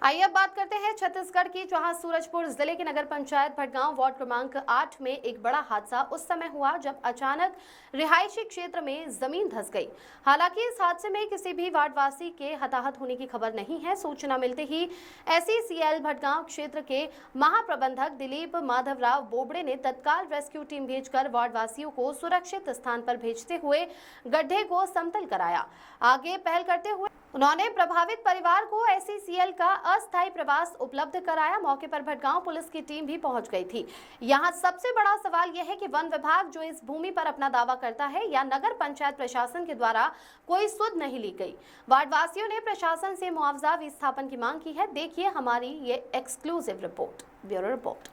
आइए अब बात करते हैं छत्तीसगढ़ की, जहां सूरजपुर जिले के नगर पंचायत भटगांव वार्ड क्रमांक 8 में एक बड़ा हादसा उस समय हुआ जब अचानक रिहायशी क्षेत्र में जमीन धंस गई। हालांकि इस हादसे में किसी भी वार्डवासी के हताहत होने की खबर नहीं है। सूचना मिलते ही एसईसीएल भटगांव क्षेत्र के महाप्रबंधक दिलीप माधवराव बोबड़े ने तत्काल रेस्क्यू टीम भेजकर वार्डवासियों को सुरक्षित स्थान पर भेजते हुए गड्ढे को समतल कराया। आगे पहल करते हुए उन्होंने प्रभावित परिवार को एसईसीएल का अस्थायी प्रवास उपलब्ध कराया। मौके पर भटगांव पुलिस की टीम भी पहुंच गई थी। यहां सबसे बड़ा सवाल यह है कि वन विभाग जो इस भूमि पर अपना दावा करता है या नगर पंचायत प्रशासन के द्वारा कोई सुध नहीं ली गई। वार्डवासियों ने प्रशासन से मुआवजा विस्थापन की मांग की है। देखिए हमारी ये exclusive report, bureau report.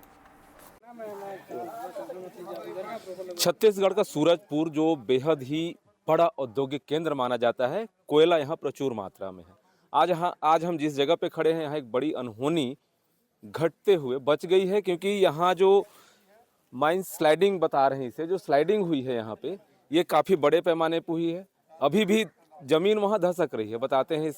Chhattisgarh का सूरजपुर जो बेहद ही बड़ा औद्योगिक केंद्र माना जाता है, कोयला यहाँ प्रचुर मात्रा में है। आज हम जिस जगह पे खड़े हैं, यहाँ एक बड़ी अनहोनी घटते हुए बच गई है, क्योंकि यहाँ जो माइन स्लाइडिंग बता रहे हैं, इसे जो स्लाइडिंग हुई है यहाँ पे, ये काफ़ी बड़े पैमाने पर हुई है। अभी भी जमीन वहाँ धसक रही है। बताते हैं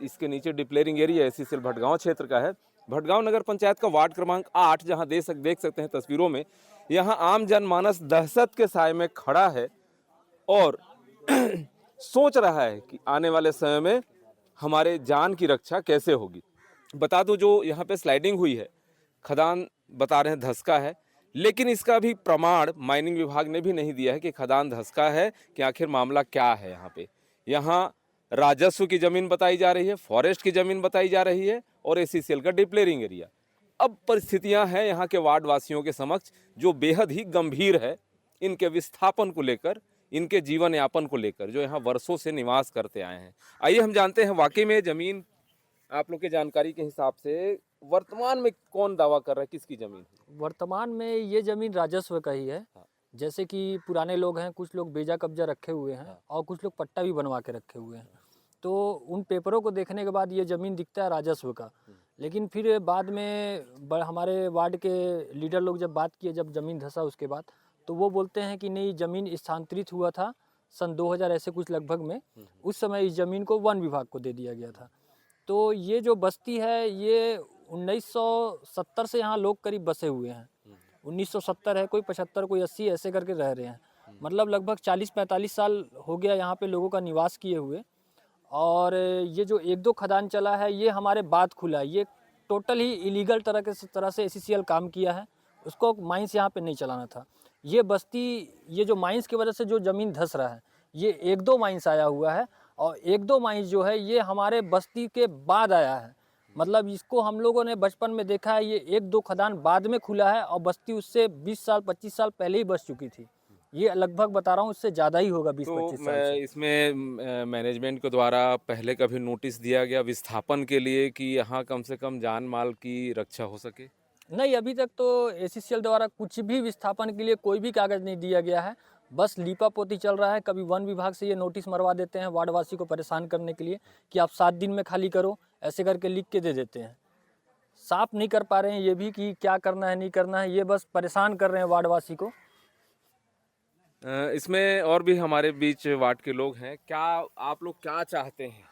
इसके नीचे डिप्लेयरिंग एरिया एसईसीएल भटगांव क्षेत्र का है। भटगांव नगर पंचायत का वार्ड क्रमांक 8, जहाँ देख सकते हैं तस्वीरों में, यहाँ आम जनमानस दहशत के साए में खड़ा है और सोच रहा है कि आने वाले समय में हमारे जान की रक्षा कैसे होगी। बता दूं, जो यहाँ पे स्लाइडिंग हुई है, खदान बता रहे हैं धसका है, लेकिन इसका भी प्रमाण माइनिंग विभाग ने भी नहीं दिया है कि खदान धसका है, कि आखिर मामला क्या है। यहाँ राजस्व की जमीन बताई जा रही है, फॉरेस्ट की जमीन बताई जा रही है और एसईसीएल का डिप्लेयरिंग एरिया। अब परिस्थितियां हैं यहाँ के वार्ड वासियों के समक्ष जो बेहद ही गंभीर है, इनके विस्थापन को लेकर, इनके जीवन यापन को लेकर, जो यहाँ वर्षों से निवास करते आए हैं। आइए हम जानते हैं वाकई में जमीन, आप लोग के जानकारी के हिसाब से वर्तमान में कौन दावा कर रहा है, किसकी जमीन है? वर्तमान में ये जमीन राजस्व का ही है। हाँ। जैसे कि पुराने लोग हैं, कुछ लोग बेजा कब्जा रखे हुए हैं। हाँ। और कुछ लोग पट्टा भी बनवा के रखे हुए हैं। तो उन पेपरों को देखने के बाद ये ज़मीन दिखता है राजस्व का। लेकिन फिर बाद में हमारे वार्ड के लीडर लोग जब बात किए, जब ज़मीन धंसा उसके बाद, तो वो बोलते हैं कि नहीं, ज़मीन स्थानांतरित हुआ था सन 2000 ऐसे कुछ लगभग में। उस समय इस ज़मीन को वन विभाग को दे दिया गया था। तो ये जो बस्ती है, ये 1970 से यहाँ लोग करीब बसे हुए हैं। 1970 है, कोई 75, कोई 80 ऐसे करके रह रहे हैं। मतलब लगभग 40-45 साल हो गया यहाँ पे लोगों का निवास किए हुए। और ये जो 1-2 खदान चला है, ये हमारे बाद खुला है। ये टोटल ही इलीगल तरह से एसईसीएल काम किया है। उसको माइंस यहाँ पे नहीं चलाना था। ये बस्ती, ये जो माइंस की वजह से जो ज़मीन धंस रहा है, ये 1-2 माइंस आया हुआ है। और 1-2 माइंस जो है, ये हमारे बस्ती के बाद आया है। मतलब इसको हम लोगों ने बचपन में देखा है। ये 1-2 खदान बाद में खुला है और बस्ती उससे 20 साल 25 साल पहले ही बस चुकी थी। ये लगभग बता रहा हूँ, उससे ज़्यादा ही होगा 20-25 साल से। इसमें मैनेजमेंट के द्वारा पहले कभी नोटिस दिया गया विस्थापन के लिए कि यहाँ कम से कम जान माल की रक्षा हो सके? नहीं, अभी तक तो एसईसीएल द्वारा कुछ भी विस्थापन के लिए कोई भी कागज़ नहीं दिया गया है। बस लीपा पोती चल रहा है। कभी वन विभाग से ये नोटिस मरवा देते हैं वार्डवासी को परेशान करने के लिए कि आप 7 दिन में खाली करो, ऐसे करके लिख के दे देते हैं। साफ नहीं कर पा रहे हैं ये भी कि क्या करना है नहीं करना है, ये बस परेशान कर रहे हैं वार्डवासी को। इसमें और भी हमारे बीच वार्ड के लोग हैं। क्या आप लोग क्या चाहते हैं,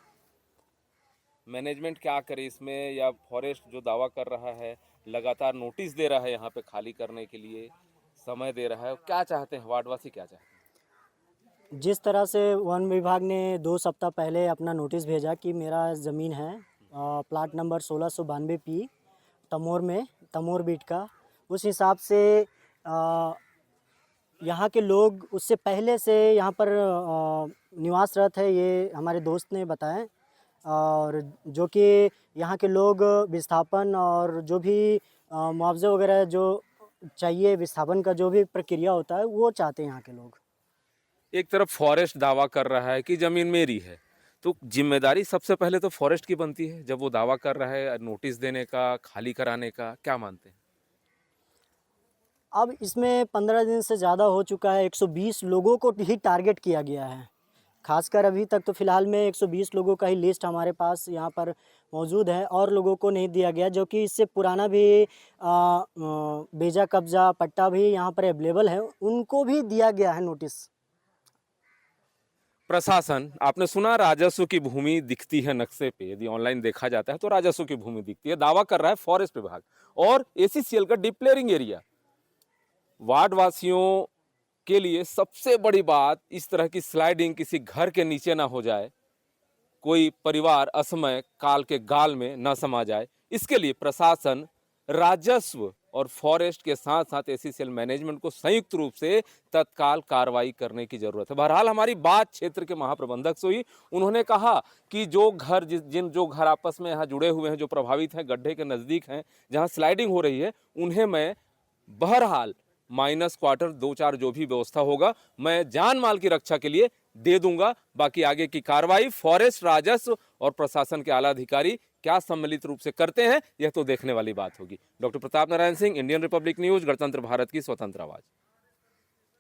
मैनेजमेंट क्या करे इसमें, या फॉरेस्ट जो दावा कर रहा है, लगातार नोटिस दे रहा है, यहाँ पे खाली करने के लिए समय दे रहा है, क्या चाहते हैं वार्डवासी, क्या चाहते हैं? जिस तरह से वन विभाग ने 2 सप्ताह पहले अपना नोटिस भेजा कि मेरा ज़मीन है प्लाट नंबर 1692 पी तमोर में, तमोर बीट का, उस हिसाब से यहाँ के लोग उससे पहले से यहाँ पर निवासरत है, ये हमारे दोस्त ने बताया। और जो कि यहाँ के लोग विस्थापन और जो भी मुआवजा वगैरह जो चाहिए, विस्थापन का जो भी प्रक्रिया होता है, वो चाहते हैं यहाँ के लोग। एक तरफ फॉरेस्ट दावा कर रहा है कि ज़मीन मेरी है, तो जिम्मेदारी सबसे पहले तो फॉरेस्ट की बनती है जब वो दावा कर रहा है नोटिस देने का, खाली कराने का। क्या मानते हैं? अब इसमें 15 दिन से ज़्यादा हो चुका है। 120 लोगों को ही टारगेट किया गया है। खासकर अभी तक तो फ़िलहाल में 120 लोगों का ही लिस्ट हमारे पास यहाँ पर मौजूद है, और लोगों को नहीं दिया गया, जो कि इससे पुराना भी बेजा कब्जा पट्टा भी यहाँ पर अवेलेबल है, उनको भी दिया गया है नोटिस। प्रशासन, आपने सुना राजस्व की भूमि दिखती है नक्शे पे, यदि ऑनलाइन देखा जाता है तो राजस्व की भूमि दिखती है, दावा कर रहा है फॉरेस्ट विभाग और एसीसीएल का डिप्लेयरिंग एरिया। वार्ड वासियों के लिए सबसे बड़ी बात, इस तरह की स्लाइडिंग किसी घर के नीचे ना हो जाए, कोई परिवार असमय काल के गाल में न समा जाए, इसके लिए प्रशासन, राजस्व और फॉरेस्ट के साथ साथ एसीसीएल मैनेजमेंट को संयुक्त रूप से तत्काल कार्रवाई करने की जरूरत है। बहरहाल हमारी बात क्षेत्र के महाप्रबंधक से हुई, उन्होंने कहा कि जो घर जो घर आपस में यहाँ जुड़े हुए हैं, जो प्रभावित हैं, गड्ढे के नज़दीक हैं, जहाँ स्लाइडिंग हो रही है, उन्हें मैं बहरहाल माइनस क्वार्टर 2-4 जो भी व्यवस्था होगा मैं जान माल की रक्षा के लिए दे दूंगा। बाकी आगे की कार्रवाई फॉरेस्ट, राजस्व और प्रशासन के आला अधिकारी क्या सम्मिलित रूप से करते हैं, यह तो देखने वाली बात होगी। Doctor Pratap Narayan Singh, Indian Republic news, गणतंत्र भारत की स्वतंत्र आवाज।